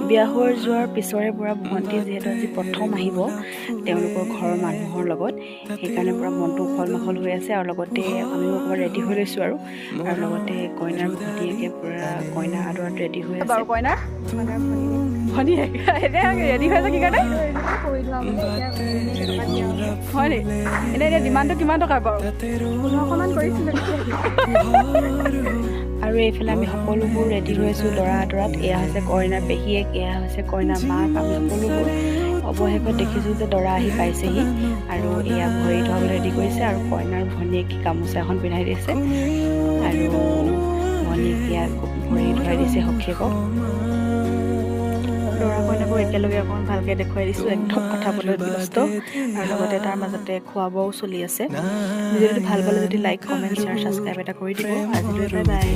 বিয়া হৈ যোৱাৰ পিছৰে পৰা ভণ্টি যিহেতু আজি প্ৰথম আহিব তেওঁলোকৰ ঘৰৰ মানুহৰ লগত, সেইকাৰণে পূৰা মনটো উখল মাখল হৈ আছে। আৰু লগতে আমিও অকণমান ৰেডি হৈ লৈছোঁ আৰু লগতে কইনাৰ ভনীয়েকে পূৰা কইনা আদৰত ৰেডি হৈ আছে বাৰু। কইনাৰ ভনীয়েক এতিয়া ৰেডি হৈ আছে কি কাৰণে হয় নি? এতিয়া ডিমাণ্ডটো কিমান টকাৰ বাৰু? 1500মান কৰিছিলোঁ। আৰু এইফালে আমি সকলোবোৰ ৰেডি হৈ আছোঁ দৰা আদৰাত। এয়া হৈছে কইনাৰ পেহীয়েক, এয়া হৈছে কইনাৰ মাক। আমি সকলোবোৰ অৱশেষত দেখিছোঁ যে দৰা আহি পাইছেহি আৰু এয়া ভৰি ধোৱাবলৈ ৰেডি কৰিছে আৰু কইনাৰ ভনীয়েকে গামোচা এখন পিন্ধাই দিছে আৰু ভনীয়েকে ইয়াক ভৰি ধুৱাই দিছে সখীয়েকক। দৰা কইনাকো একেলগে অকণমান ভালকৈ দেখুৱাই দিছোঁ, একদম কথা পতাত ব্যস্ত আৰু লগতে তাৰ মাজতে খোৱা বোৱাও চলি আছে। যদি ভাল পালে যদি লাইক কমেণ্ট শ্বেয়াৰ ছাবস্ক্ৰাইব এটা কৰি দিব। আজিলৈ বাই বাই।